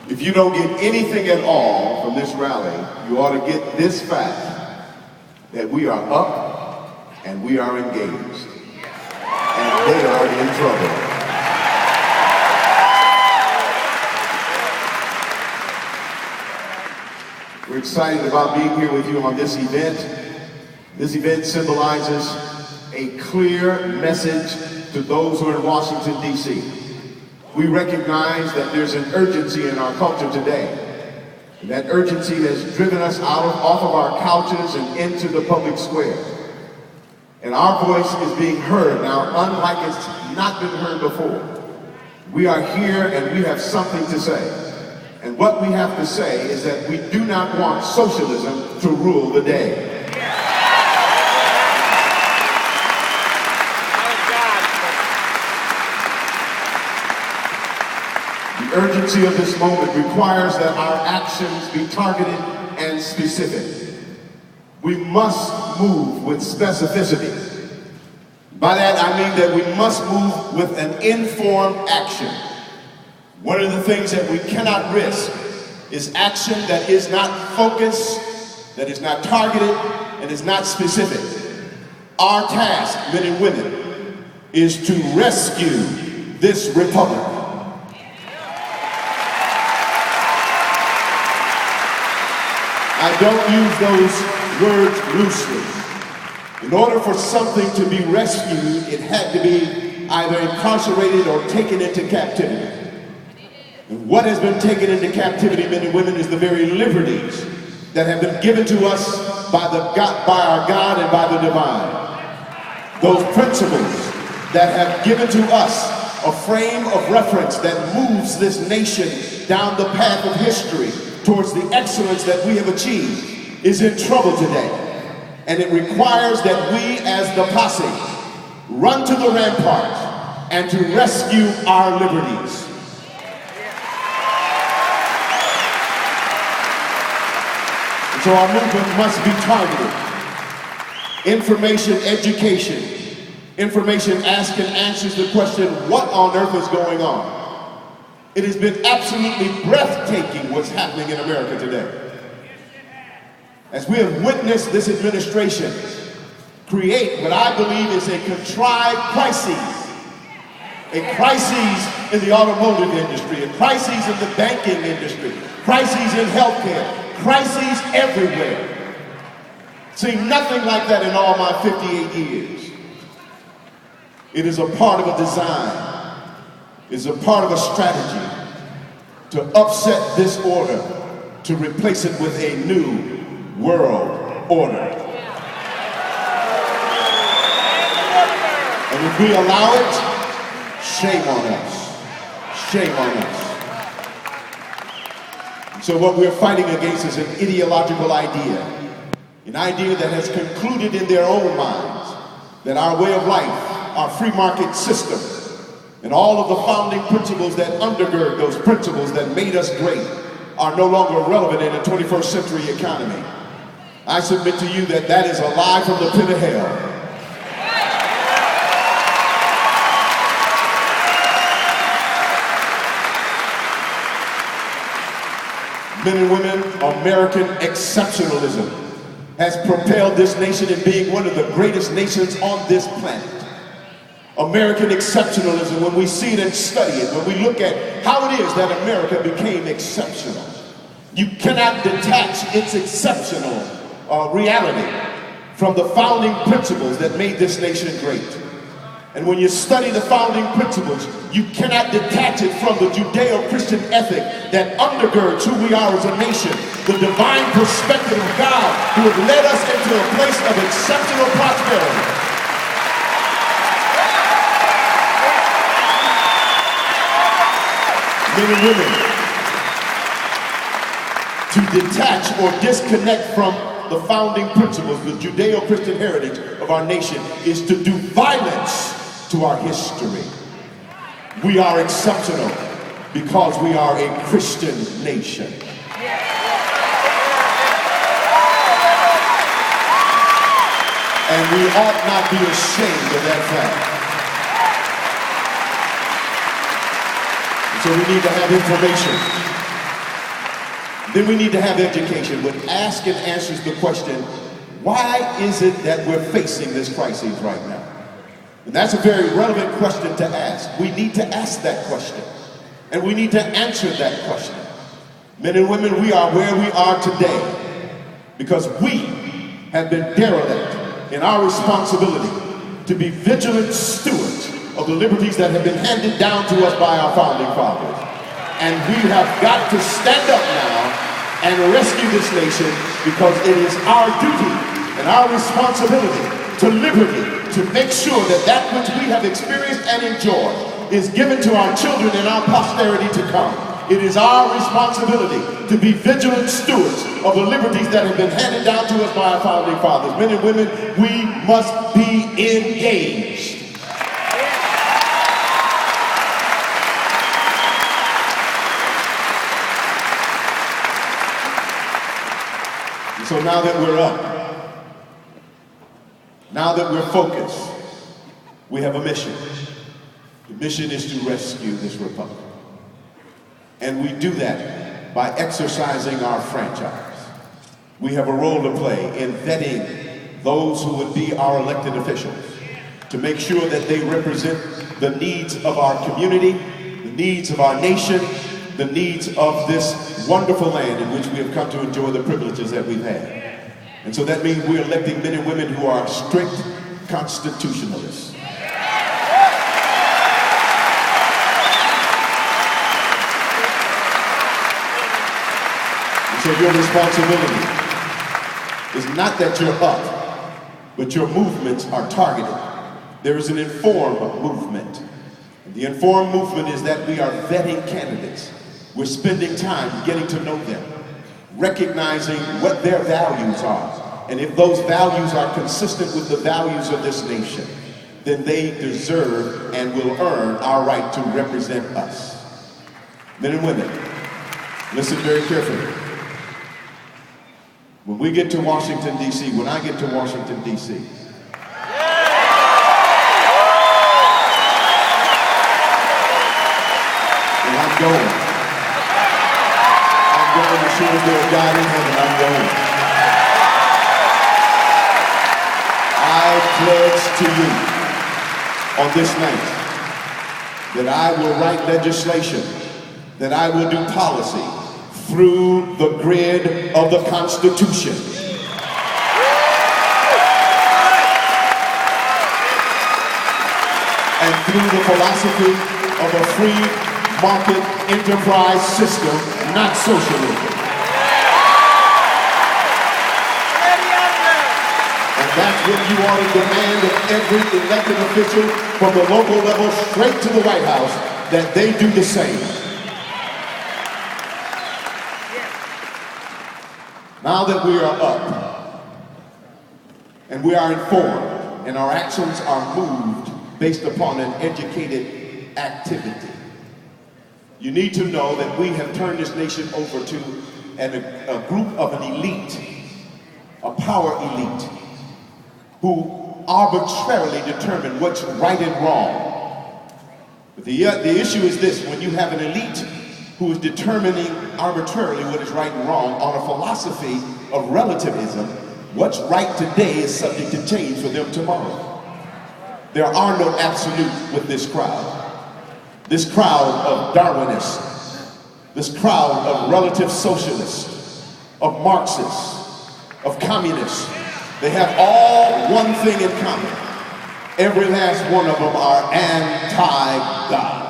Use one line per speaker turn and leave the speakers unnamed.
If you don't get anything at all from this rally, you ought to get this fact, that we are up and we are engaged, and they are in trouble. We're excited about being here with you on this event. This event symbolizes a clear message to those who are in Washington, D.C. We recognize that there's an urgency in our culture today. And that urgency has driven us off of our couches and into the public square. And our voice is being heard now, unlike it's not been heard before. We are here and we have something to say. And what we have to say is that we do not want socialism to rule the day. The urgency of this moment requires that our actions be targeted and specific. We must move with specificity. By that I mean that we must move with an informed action. One of the things that we cannot risk is action that is not focused, that is not targeted, and is not specific. Our task, men and women, is to rescue this republic. I don't use those words loosely. In order for something to be rescued, it had to be either incarcerated or taken into captivity. And what has been taken into captivity, men and women, is the very liberties that have been given to us by our God and by the divine. Those principles that have given to us a frame of reference that moves this nation down the path of history towards the excellence that we have achieved is in trouble today. And it requires that we as the posse run to the rampart and to rescue our liberties. So our movement must be targeted. Information education. Information asks and answers the question, what on earth is going on? It has been absolutely breathtaking what's happening in America today. As we have witnessed this administration create what I believe is a contrived crisis. A crisis in the automotive industry, a crisis in the banking industry, crises in healthcare, crises everywhere. Seen nothing like that in all my 58 years. It is a part of a design. It's a part of a strategy to upset this order, to replace it with a new world order. And if we allow it, shame on us. Shame on us. So what we're fighting against is an ideological idea, an idea that has concluded in their own minds that our way of life, our free market system, and all of the founding principles that undergird those principles that made us great are no longer relevant in a 21st century economy. I submit to you that that is a lie from the pit of hell. Men and women, American exceptionalism has propelled this nation in being one of the greatest nations on this planet. American exceptionalism, when we see it and study it, when we look at how it is that America became exceptional, you cannot detach its exceptional reality from the founding principles that made this nation great. And when you study the founding principles, you cannot detach it from the Judeo-Christian ethic that undergirds who we are as a nation, the divine perspective of God who has led us into a place of exceptional prosperity. Men and women, to detach or disconnect from the founding principles, the Judeo-Christian heritage of our nation, is to do violence to our history. We are exceptional because we are a Christian nation. And we ought not be ashamed of that fact. So we need to have information. Then we need to have education, which asks and answers the question, why is it that we're facing this crisis right now? And that's a very relevant question to ask. We need to ask that question. And we need to answer that question. Men and women, we are where we are today because we have been derelict in our responsibility to be vigilant stewards of the liberties that have been handed down to us by our founding fathers. And we have got to stand up now and rescue this nation because it is our duty and our responsibility to liberty to make sure that that which we have experienced and enjoyed is given to our children and our posterity to come. It is our responsibility to be vigilant stewards of the liberties that have been handed down to us by our founding fathers. Men and women, we must be engaged. And so now that we're up, now that we're focused, we have a mission. The mission is to rescue this republic. And we do that by exercising our franchise. We have a role to play in vetting those who would be our elected officials to make sure that they represent the needs of our community, the needs of our nation, the needs of this wonderful land in which we have come to enjoy the privileges that we've had. And so that means we're electing men and women who are strict constitutionalists. And so your responsibility is not that you're up, but your movements are targeted. There is an informed movement. The informed movement is that we are vetting candidates. We're spending time getting to know them, recognizing what their values are. And if those values are consistent with the values of this nation, then they deserve and will earn our right to represent us. Men and women, listen very carefully. When we get to Washington, D.C., when I get to Washington, D.C., and I'm going as soon as there's God in heaven, I'm going. I pledge to you on this night that I will write legislation, that I will do policy through the grid of the Constitution. And through the philosophy of a free market enterprise system, not socialism. And that's what you ought to demand of every elected official from the local level straight to the White House, that they do the same. Now that we are up and we are informed and our actions are moved based upon an educated activity, you need to know that we have turned this nation over to a group of an elite, a power elite, who arbitrarily determine what's right and wrong. But the issue is this: when you have an elite who is determining arbitrarily what is right and wrong on a philosophy of relativism, what's right today is subject to change for them tomorrow. There are no absolutes with this crowd. This crowd of Darwinists, this crowd of relative socialists, of Marxists, of communists, they have all one thing in common. Every last one of them are anti-God.